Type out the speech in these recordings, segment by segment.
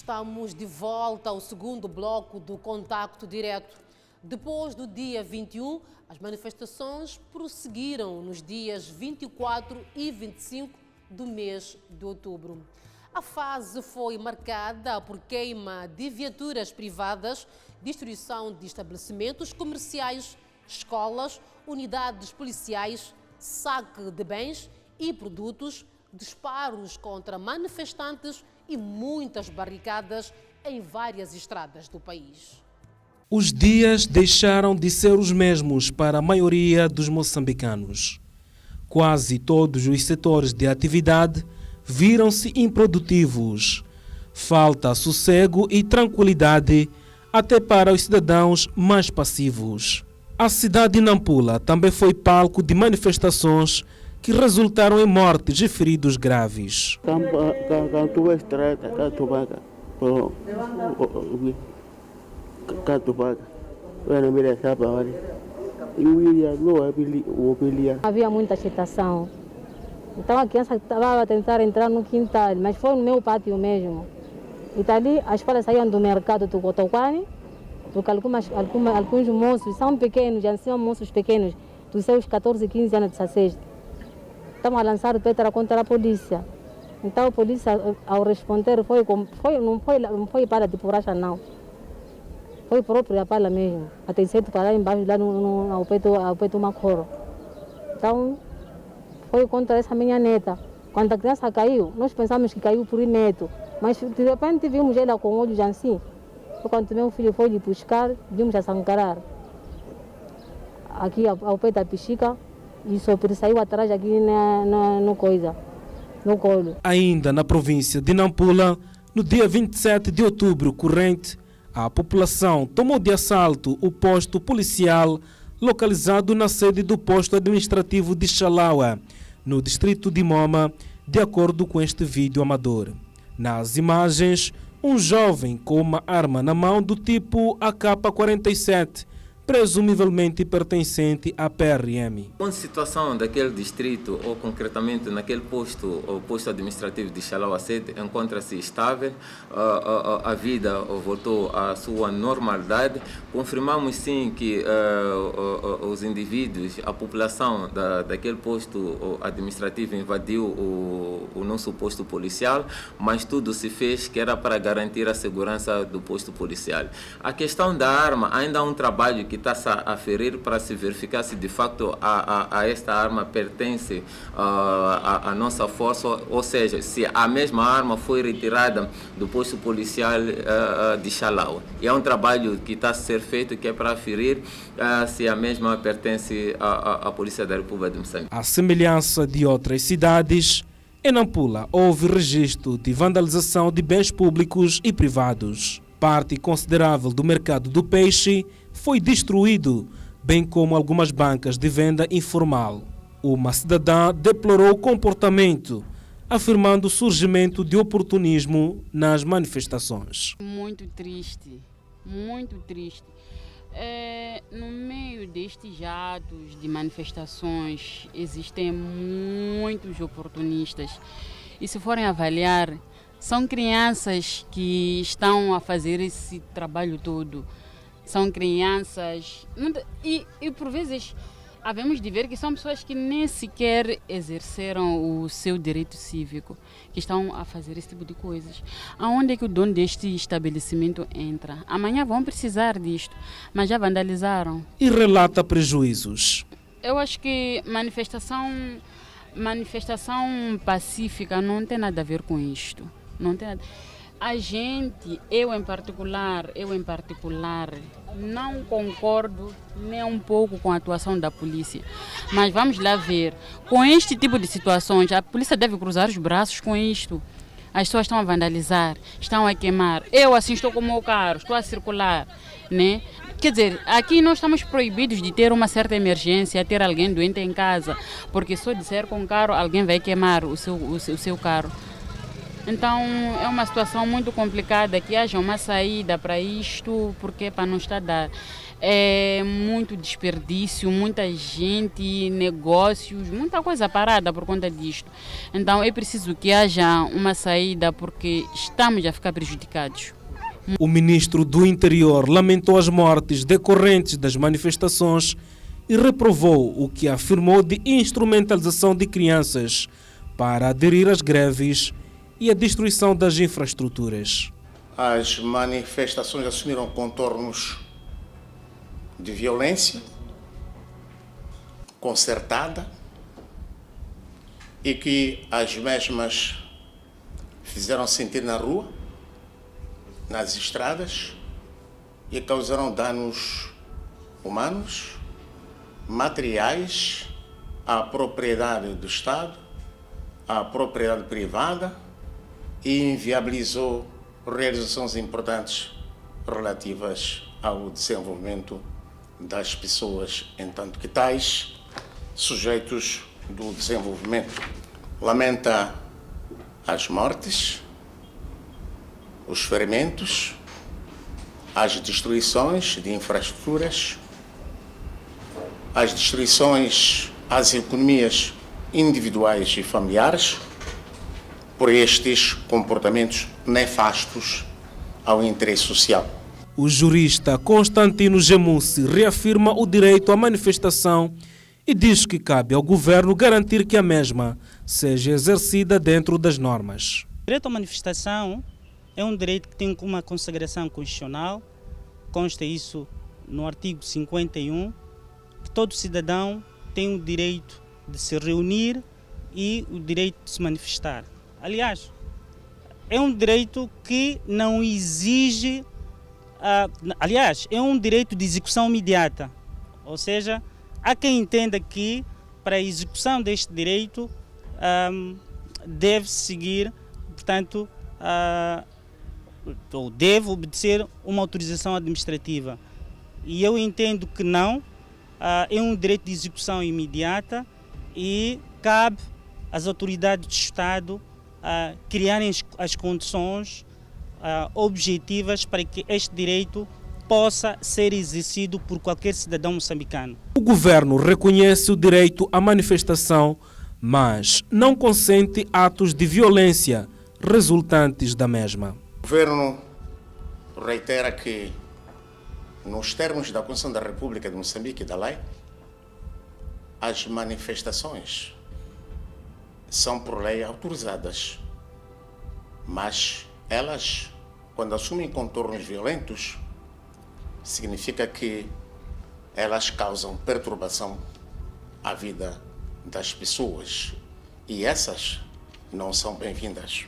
Estamos de volta ao segundo bloco do Contacto Direto. Depois do dia 21, as manifestações prosseguiram nos dias 24 e 25 do mês de outubro. A fase foi marcada por queima de viaturas privadas, destruição de estabelecimentos comerciais, escolas, unidades policiais, saque de bens e produtos, disparos contra manifestantes e muitas barricadas em várias estradas do país. Os dias deixaram de ser os mesmos para a maioria dos moçambicanos. Quase todos os setores de atividade viram-se improdutivos. Falta sossego e tranquilidade até para os cidadãos mais passivos. A cidade de Nampula também foi palco de manifestações que resultaram em mortes e feridos graves. Havia muita agitação. Então a criança estava a tentar entrar no quintal, mas foi no meu pátio mesmo. E dali as escolas saíam do mercado do Cotoquani, porque alguns moços são pequenos, já são moços pequenos, dos seus 14, 15 anos, 16. Estavam a lançar pedra contra a polícia. Então a polícia, ao responder, não foi para de borracha, não. Foi própria bala mesmo. Até certo para lá embaixo, lá ao pé do Macoro. Então, foi contra essa minha neta. Quando a criança caiu, nós pensamos que caiu por neto. Mas de repente vimos ela com olhos assim. Quando meu filho foi lhe buscar, vimos a sancarar. Aqui ao pé da bexiga. E saiu atrás aqui no colo. Ainda na província de Nampula, no dia 27 de outubro corrente, a população tomou de assalto o posto policial localizado na sede do posto administrativo de Xalaua, no distrito de Moma, de acordo com este vídeo amador. Nas imagens, um jovem com uma arma na mão do tipo AK-47, presumivelmente pertencente à PRM. A situação daquele distrito, ou concretamente naquele posto, o posto administrativo de Xalaua sede, encontra-se estável, a vida voltou à sua normalidade. Confirmamos sim que os indivíduos, a população daquele posto administrativo invadiu o nosso posto policial, mas tudo se fez que era para garantir a segurança do posto policial. A questão da arma, ainda há um trabalho que está a ferir para se verificar se de facto a esta arma pertence à nossa força, ou seja, se a mesma arma foi retirada do posto policial de Xalaua. E é um trabalho que está a ser feito que é para aferir se a mesma pertence à Polícia da República de Moçambique. À semelhança de outras cidades, em Nampula houve registro de vandalização de bens públicos e privados. Parte considerável do mercado do peixe foi destruído, bem como algumas bancas de venda informal. Uma cidadã deplorou o comportamento, afirmando o surgimento de oportunismo nas manifestações. Muito triste, muito triste. No meio destes atos de manifestações existem muitos oportunistas. E se forem avaliar, são crianças que estão a fazer esse trabalho todo. São crianças e por vezes havemos de ver que são pessoas que nem sequer exerceram o seu direito cívico, que estão a fazer esse tipo de coisas. Aonde é que o dono deste estabelecimento entra? Amanhã vão precisar disto, mas já vandalizaram. E relata prejuízos. Eu acho que manifestação pacífica não tem nada a ver com isto. Não tem nada. A gente, eu em particular, não concordo nem um pouco com a atuação da polícia. Mas vamos lá ver. Com este tipo de situações, a polícia deve cruzar os braços com isto. As pessoas estão a vandalizar, estão a queimar. Eu assim estou com o meu carro, estou a circular, né? Quer dizer, aqui nós estamos proibidos de ter uma certa emergência, ter alguém doente em casa, porque se eu disser com o carro, alguém vai queimar o seu carro. Então é uma situação muito complicada, que haja uma saída para isto, porque para não está a dar. É muito desperdício, muita gente, negócios, muita coisa parada por conta disto. Então é preciso que haja uma saída, porque estamos a ficar prejudicados. O ministro do Interior lamentou as mortes decorrentes das manifestações e reprovou o que afirmou de instrumentalização de crianças para aderir às greves e a destruição das infraestruturas. As manifestações assumiram contornos de violência concertada e que as mesmas fizeram sentir na rua, nas estradas, e causaram danos humanos, materiais, à propriedade do Estado, à propriedade privada, e inviabilizou realizações importantes relativas ao desenvolvimento das pessoas, entanto que tais sujeitos do desenvolvimento. Lamenta as mortes, os ferimentos, as destruições de infraestruturas, as destruições às economias individuais e familiares por estes comportamentos nefastos ao interesse social. O jurista Constantino Gemussi reafirma o direito à manifestação e diz que cabe ao governo garantir que a mesma seja exercida dentro das normas. O direito à manifestação é um direito que tem uma consagração constitucional, consta isso no artigo 51, que todo cidadão tem o direito de se reunir e o direito de se manifestar. Aliás, é um direito que não exige, é um direito de execução imediata, ou seja, há quem entenda que para a execução deste direito deve seguir, portanto, ou deve obedecer uma autorização administrativa. E eu entendo que não, é um direito de execução imediata e cabe às autoridades do Estado criarem as condições objetivas para que este direito possa ser exercido por qualquer cidadão moçambicano. O governo reconhece o direito à manifestação, mas não consente atos de violência resultantes da mesma. O governo reitera que, nos termos da Constituição da República de Moçambique e da lei, as manifestações são por lei autorizadas, mas elas, quando assumem contornos violentos, significa que elas causam perturbação à vida das pessoas e essas não são bem-vindas.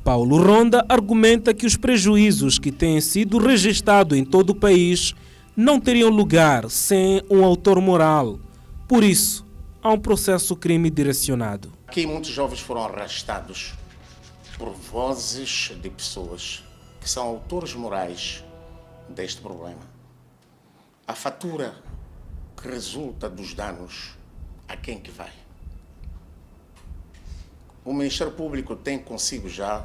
Paulo Ronda argumenta que os prejuízos que têm sido registrados em todo o país não teriam lugar sem um autor moral. Por isso, há um processo crime direcionado. Aqui muitos jovens foram arrastados por vozes de pessoas que são autores morais deste problema. A fatura que resulta dos danos, a quem que vai? O Ministério Público tem consigo já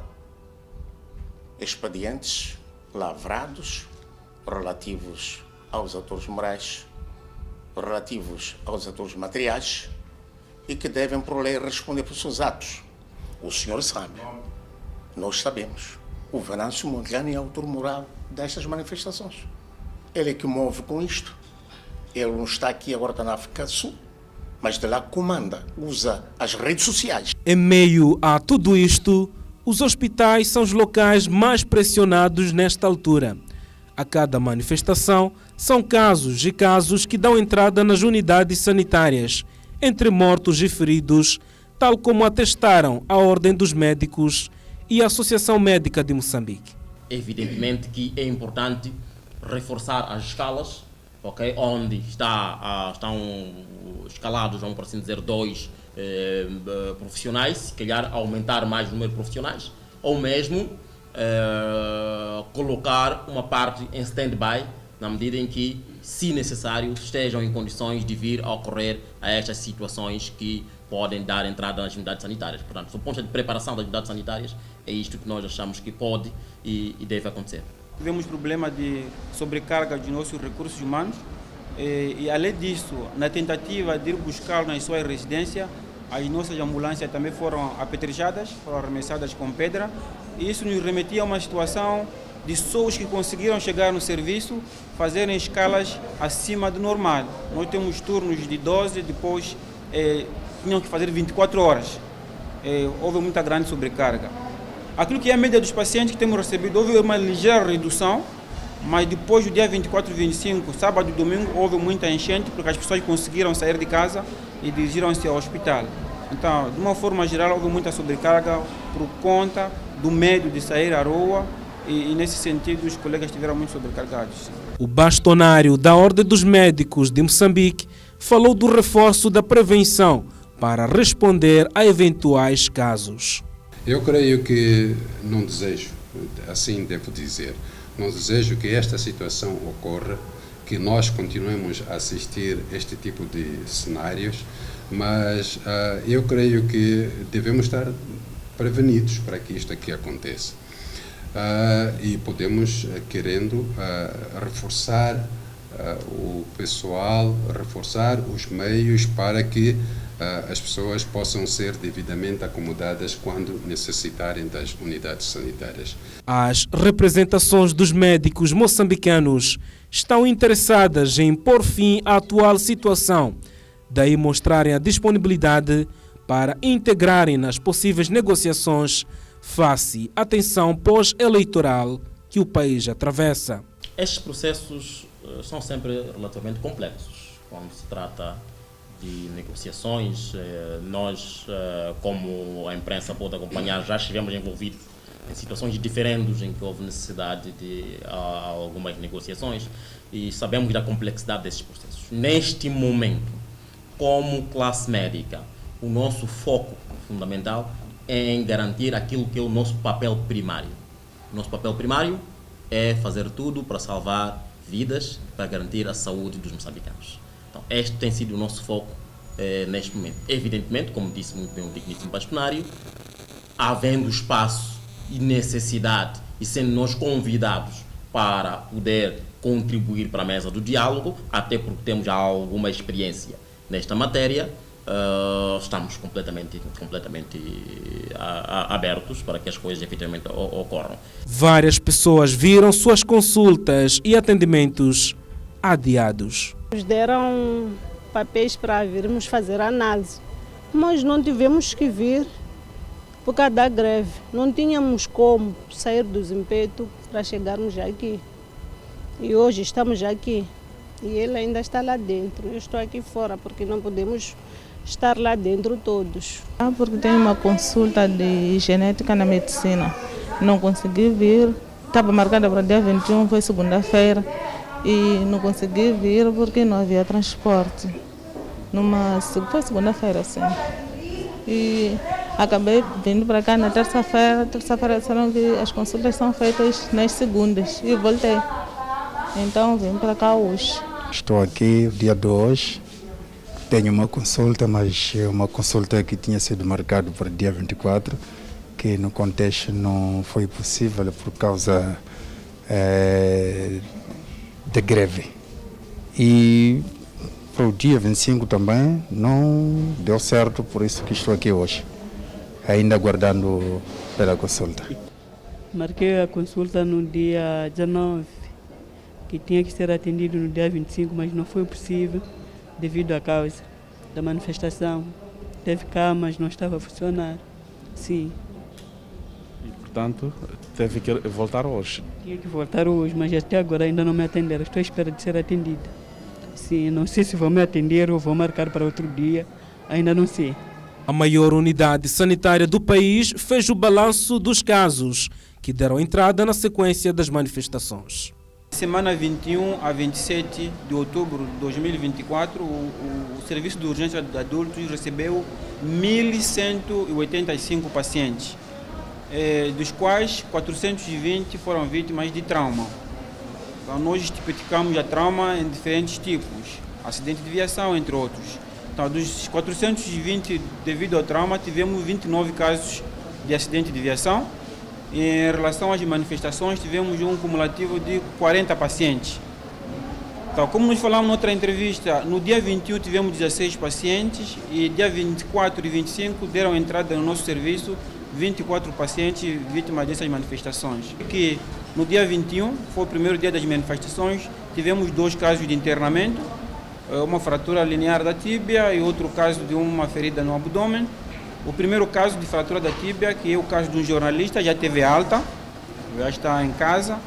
expedientes lavrados relativos aos autores morais, relativos aos autores materiais e que devem, por lei, responder por seus atos. O senhor sabe, nós sabemos, o Venâncio Mondlane é autor moral destas manifestações. Ele é que move com isto. Ele não está aqui, agora está na África do Sul, mas de lá comanda, usa as redes sociais. Em meio a tudo isto, os hospitais são os locais mais pressionados nesta altura. A cada manifestação, são casos e casos que dão entrada nas unidades sanitárias, entre mortos e feridos, tal como atestaram a Ordem dos Médicos e a Associação Médica de Moçambique. Evidentemente que é importante reforçar as escalas, onde estão escalados, vamos por assim dizer, 2 profissionais, se calhar aumentar mais o número de profissionais, ou mesmo colocar uma parte em stand-by na medida em que, se necessário, estejam em condições de vir a ocorrer a estas situações que podem dar entrada nas unidades sanitárias. Portanto, do ponto de preparação das unidades sanitárias, é isto que nós achamos que pode e deve acontecer. Tivemos problema de sobrecarga de nossos recursos humanos e, além disso, na tentativa de ir buscar nas suas residências, as nossas ambulâncias também foram apedrejadas, foram arremessadas com pedra, e isso nos remetia a uma situação de pessoas que conseguiram chegar no serviço fazerem escalas acima do normal. Nós temos turnos de 12, depois tinham que fazer 24 horas. Houve muita grande sobrecarga. Aquilo que é a média dos pacientes que temos recebido, houve uma ligeira redução, mas depois do dia 24 e 25, sábado e domingo, houve muita enchente, porque as pessoas conseguiram sair de casa e dirigiram-se ao hospital. Então, de uma forma geral, houve muita sobrecarga por conta do medo de sair à rua, e nesse sentido os colegas estiveram muito sobrecarregados. O bastonário da Ordem dos Médicos de Moçambique falou do reforço da prevenção para responder a eventuais casos. Eu creio que não desejo, assim devo dizer, não desejo que esta situação ocorra, que nós continuemos a assistir a este tipo de cenários, mas eu creio que devemos estar prevenidos para que isto aqui aconteça. E podemos, querendo, reforçar o pessoal, reforçar os meios para que as pessoas possam ser devidamente acomodadas quando necessitarem das unidades sanitárias. As representações dos médicos moçambicanos estão interessadas em pôr fim à atual situação, daí mostrarem a disponibilidade para integrarem nas possíveis negociações face à tensão pós-eleitoral que o país atravessa. Estes processos são sempre relativamente complexos quando se trata de negociações. Nós, como a imprensa pode acompanhar, já estivemos envolvidos em situações diferentes em que houve necessidade de algumas negociações e sabemos da complexidade desses processos. Neste momento, como classe médica, o nosso foco fundamental é em garantir aquilo que é o nosso papel primário. O nosso papel primário é fazer tudo para salvar vidas, para garantir a saúde dos moçambicanos. Então, este tem sido o nosso foco neste momento. Evidentemente, como disse muito bem o digníssimo bastonário, havendo espaço e necessidade e sendo nós convidados para poder contribuir para a mesa do diálogo, até porque temos já alguma experiência nesta matéria, estamos completamente abertos para que as coisas efetivamente ocorram. Várias pessoas viram suas consultas e atendimentos adiados. Nos deram papéis para virmos fazer análise, mas não tivemos que vir por causa da greve. Não tínhamos como sair do Zimpeto para chegarmos aqui. E hoje estamos aqui e ele ainda está lá dentro. Eu estou aqui fora porque não podemos estar lá dentro todos. Porque tenho uma consulta de genética na medicina. Não consegui vir. Estava marcada para o dia 21, foi segunda-feira. E não consegui vir porque não havia transporte. Foi segunda-feira, sim. E acabei vindo para cá na terça-feira. Terça-feira disseram que as consultas são feitas nas segundas. E voltei. Então vim para cá hoje. Estou aqui dia de hoje. Tenho uma consulta, mas é uma consulta que tinha sido marcada para o dia 24, que no contexto não foi possível por causa da greve. E para o dia 25 também não deu certo, por isso que estou aqui hoje, ainda aguardando pela consulta. Marquei a consulta no dia 19, que tinha que ser atendido no dia 25, mas não foi possível devido à causa da manifestação. Teve camas, não estava a funcionar. Sim. E, portanto, teve que voltar hoje? Tinha que voltar hoje, mas até agora ainda não me atenderam. Estou à espera de ser atendida. Sim, não sei se vão me atender ou vou marcar para outro dia. Ainda não sei. A maior unidade sanitária do país fez o balanço dos casos que deram entrada na sequência das manifestações. Semana 21 a 27 de outubro de 2024, o Serviço de Urgência de Adultos recebeu 1.185 pacientes, dos quais 420 foram vítimas de trauma. Então, nós tipificamos a trauma em diferentes tipos, acidente de viação, entre outros. Então, dos 420 devido ao trauma, tivemos 29 casos de acidente de viação. Em relação às manifestações, tivemos um cumulativo de 40 pacientes. Então, como nós falamos noutra entrevista, no dia 21 tivemos 16 pacientes e dia 24 e 25 deram entrada no nosso serviço 24 pacientes vítimas dessas manifestações. Que no dia 21, foi o primeiro dia das manifestações, tivemos 2 casos de internamento, uma fratura linear da tíbia e outro caso de uma ferida no abdômen. O primeiro caso de fratura da tíbia, que é o caso de um jornalista, já teve alta, já está em casa.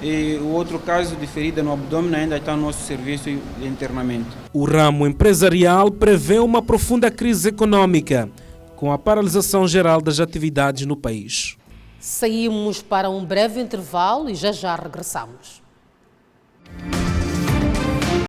E o outro caso de ferida no abdômen ainda está no nosso serviço de internamento. O ramo empresarial prevê uma profunda crise econômica, com a paralisação geral das atividades no país. Saímos para um breve intervalo e já regressamos.